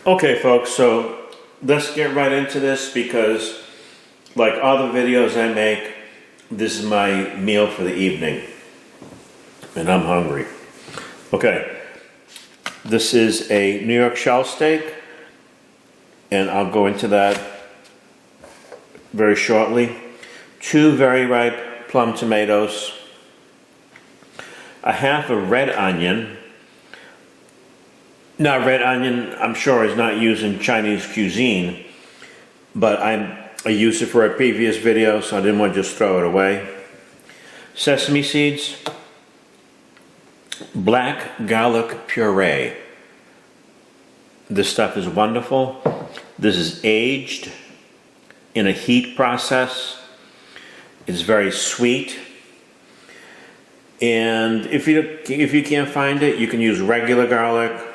Okay folks, so let's get right into this because like all the videos I make, this is my meal for the evening and I'm hungry. Okay, this is a New York shell steak and I'll go into that very shortly. 2 very ripe plum tomatoes, a half a red onion. Now red onion, I'm sure, is not used in Chinese cuisine, but I used it for a previous video, so I didn't want to just throw it away. Sesame seeds, black garlic puree. This stuff is wonderful. This is aged in a heat process. It's very sweet. And if you can't find it, you can use regular garlic.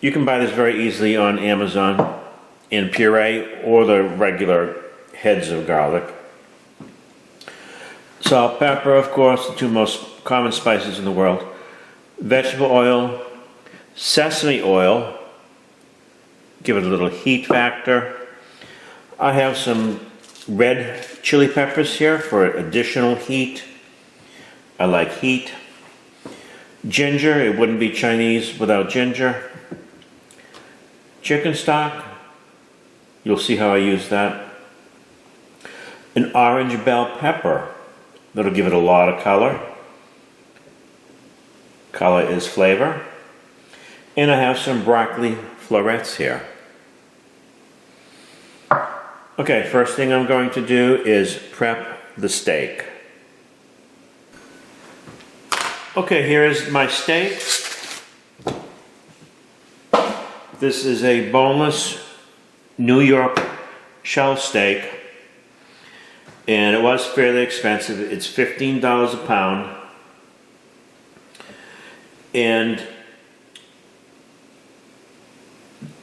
You can buy this very easily on Amazon in puree or the regular heads of garlic. Salt, pepper, of course, the 2 most common spices in the world. Vegetable oil, sesame oil, give it a little heat factor. I have some red chili peppers here for additional heat. I like heat. Ginger, it wouldn't be Chinese without ginger. Chicken stock, you'll see how I use that. An orange bell pepper, that'll give it a lot of color. Color is flavor. And I have some broccoli florets here. Okay, first thing I'm going to do is prep the steak. Okay, here is my steak. This is a boneless New York shell steak, and it was fairly expensive. It's $15 a pound, and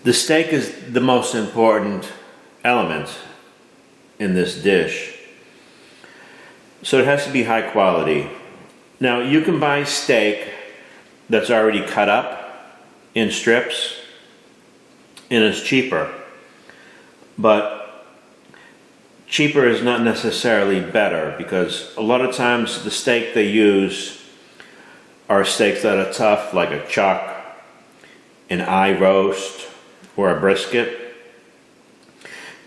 the steak is the most important element in this dish, so it has to be high quality. Now you can buy steak that's already cut up in strips, and it's cheaper, but cheaper is not necessarily better, because a lot of times the steak they use are steaks that are tough, like a chuck, an eye roast, or a brisket,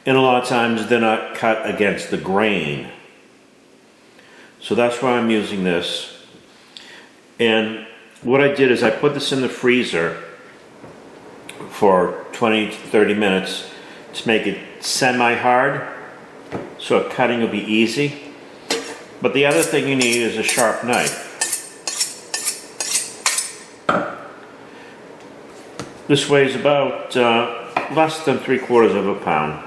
and a lot of times they're not cut against the grain. So that's why I'm using this. And what I did is I put this in the freezer for 20 to 30 minutes to make it semi-hard, so cutting will be easy. But the other thing you need is a sharp knife. This weighs about less than 3/4 of a pound.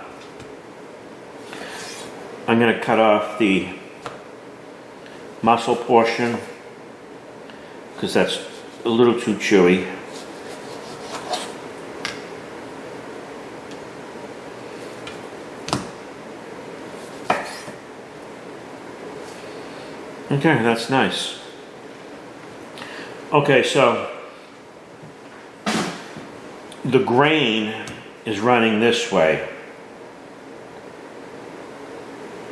I'm going to cut off the muscle portion because that's a little too chewy. Okay, that's nice. Okay, so the grain is running this way.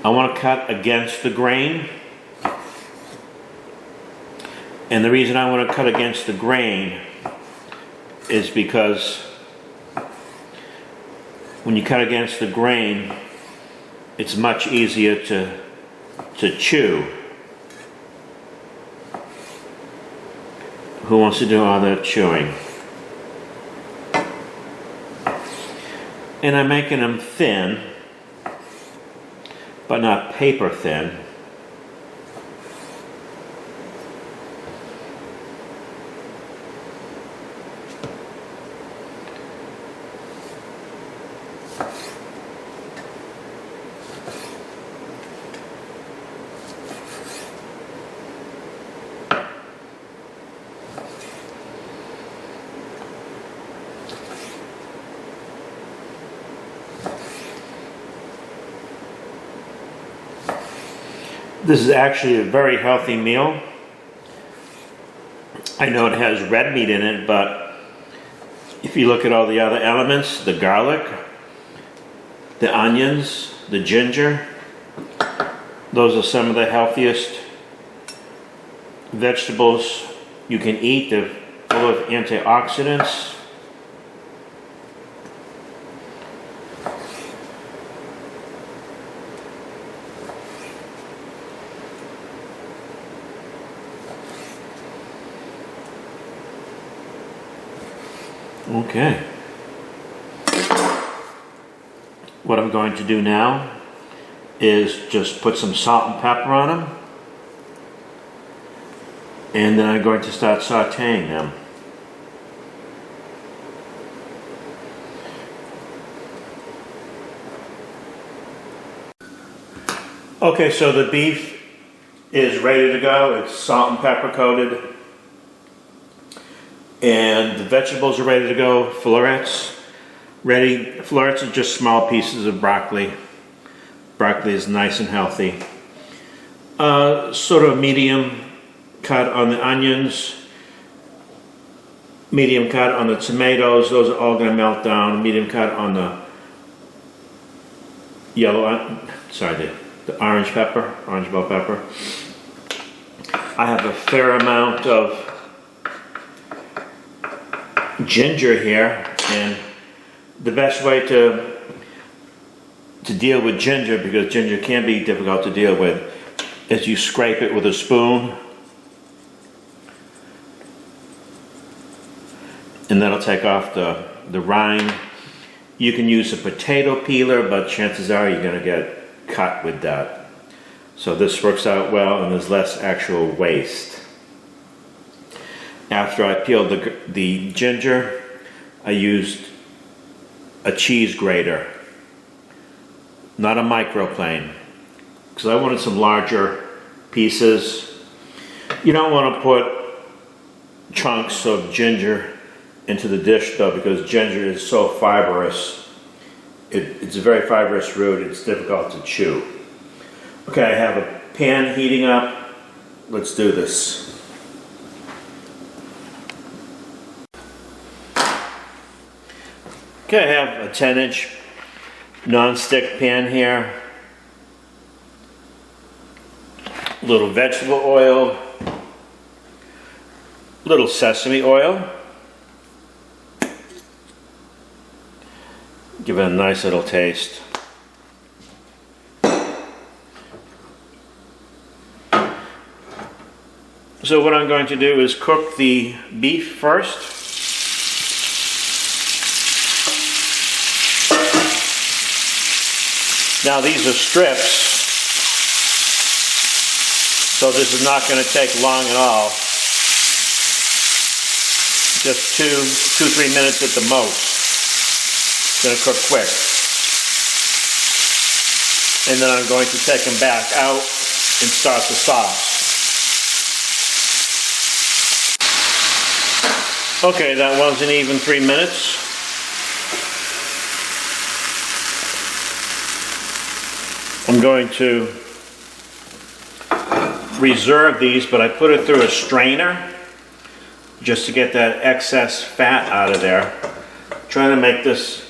I want to cut against the grain. And the reason I want to cut against the grain is because when you cut against the grain, it's much easier to chew. Who wants to do all that chewing? And I'm making them thin, but not paper thin. This is actually a very healthy meal. I know it has red meat in it, but If you look at all the other elements, the garlic, the onions, the ginger, those are some of the healthiest vegetables you can eat. They're full of antioxidants. Okay. What I'm going to do now is just put some salt and pepper on them. And then I'm going to start sauteing them. Okay, so the beef is ready to go. It's salt and pepper coated. And the vegetables are ready to go. Florets ready. Florets are just small pieces of broccoli. Broccoli is nice and healthy. Sort of medium cut on the onions. Medium cut on the tomatoes. Those are all going to melt down. Medium cut on the the orange pepper, orange bell pepper. I have a fair amount of ginger here, and the best way to deal with ginger, because ginger can be difficult to deal with, is you scrape it with a spoon, and that'll take off the rind. You can use a potato peeler, but chances are you're going to get cut with that. So this works out well, and there's less actual waste. After I peeled the ginger, I used a cheese grater, not a microplane, because I wanted some larger pieces. You don't want to put chunks of ginger into the dish though, because ginger is so fibrous. It's a very fibrous root, it's difficult to chew. Okay, I have a pan heating up. Let's do this. Okay, I have a 10-inch non-stick pan here. A little vegetable oil. A little sesame oil. Give it a nice little taste. So what I'm going to do is cook the beef first. Now these are strips, so this is not going to take long at all. Just 2-3 minutes at the most. It's going to cook quick. And then I'm going to take them back out and start the sauce. Okay, that wasn't even 3 minutes. I'm going to reserve these, but I put it through a strainer just to get that excess fat out of there. I'm trying to make this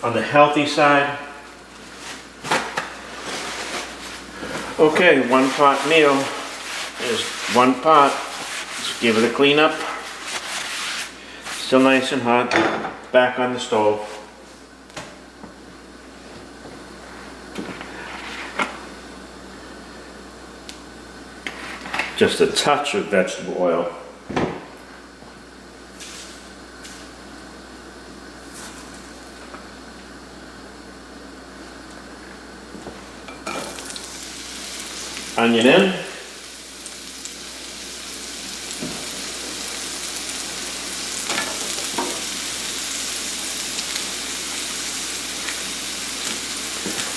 on the healthy side. Okay, 1 pot meal is 1 pot. Let's give it a clean up. Still nice and hot. Back on the stove. Just a touch of vegetable oil. Onion in.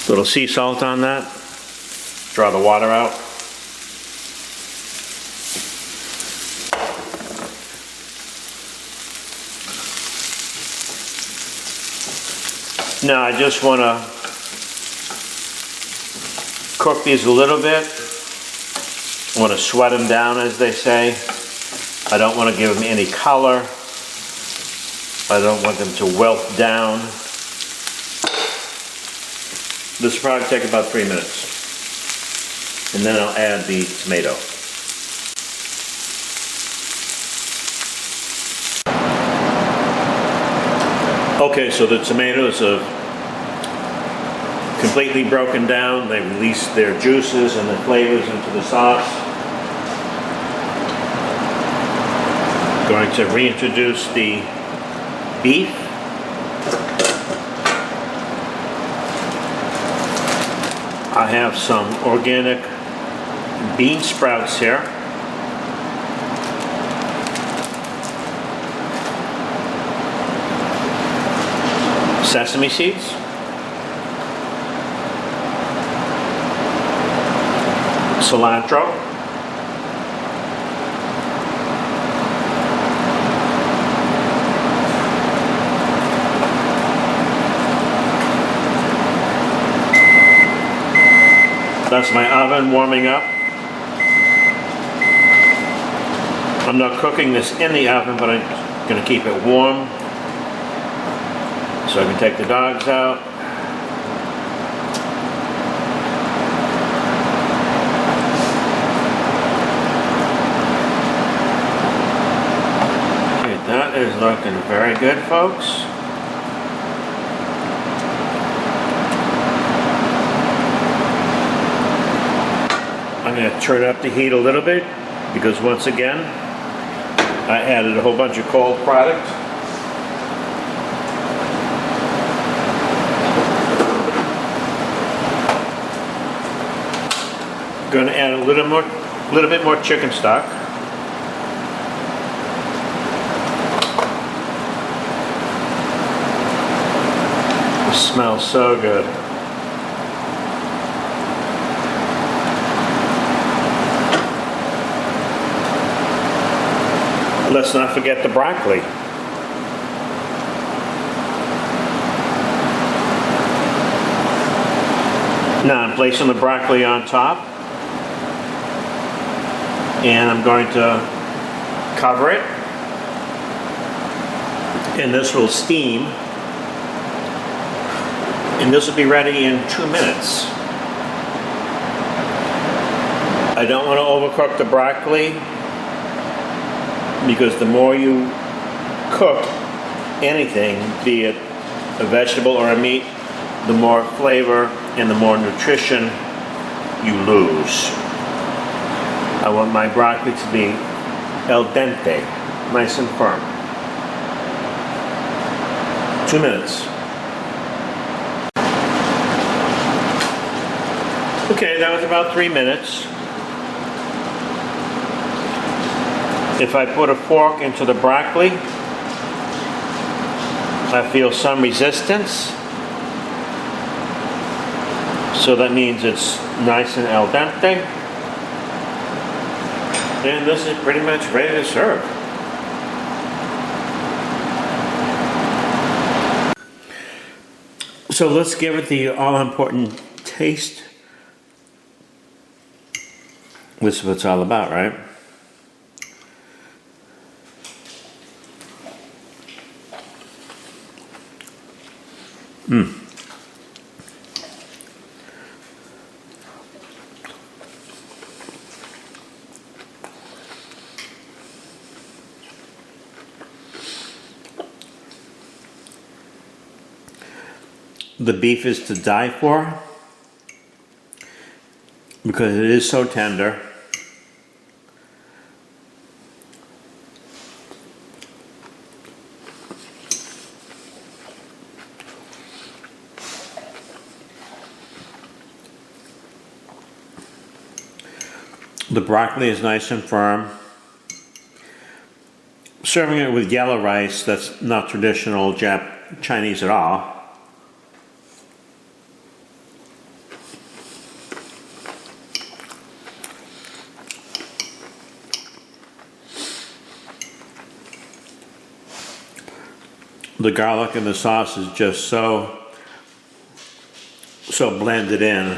Little sea salt on that. Draw the water out. Now I just want to cook these a little bit. I want to sweat them down, as they say. I don't want to give them any color. I don't want them to wilt down. This will probably take about 3 minutes. And then I'll add the tomato. Okay, so the tomatoes have completely broken down. They release their juices and the flavors into the sauce. Going to reintroduce the beef. I have some organic bean sprouts here. Sesame seeds. Cilantro. That's my oven warming up. I'm not cooking this in the oven, but I'm going to keep it warm so I can take the dogs out. Okay, that is looking very good, folks. I'm going to turn up the heat a little bit because once again I added a whole bunch of cold product. Going to add a little bit more chicken stock. It smells so good. Let's not forget the broccoli. Now I'm placing the broccoli on top, and I'm going to cover it, and this will steam, and this will be ready in 2 minutes. I don't want to overcook the broccoli, because the more you cook anything, be it a vegetable or a meat, the more flavor and the more nutrition you lose. I want my broccoli to be al dente, nice and firm. 2 minutes. Okay, that was about 3 minutes. If I put a fork into the broccoli, I feel some resistance. So that means it's nice and al dente. And this is pretty much ready to serve. So let's give it the all-important taste. This is what it's all about, right? The beef is to die for because it is so tender. The broccoli is nice and firm. Serving it with yellow rice, that's not traditional Chinese at all. The garlic in the sauce is just so blended in.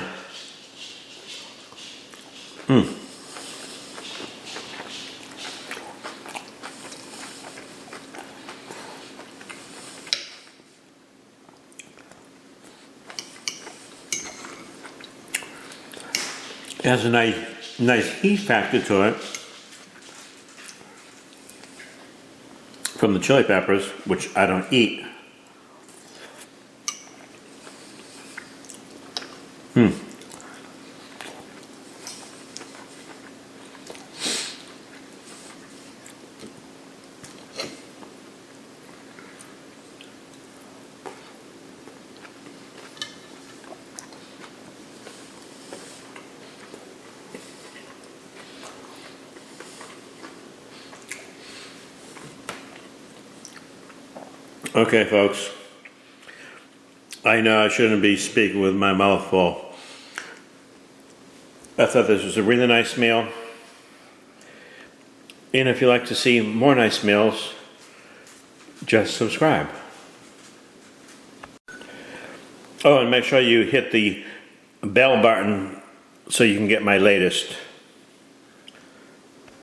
It has a nice heat factor to it from the chili peppers, which I don't eat. Okay, folks. I know I shouldn't be speaking with my mouth full. I thought this was a really nice meal. And if you'd like to see more nice meals, just subscribe. Oh, and make sure you hit the bell button so you can get my latest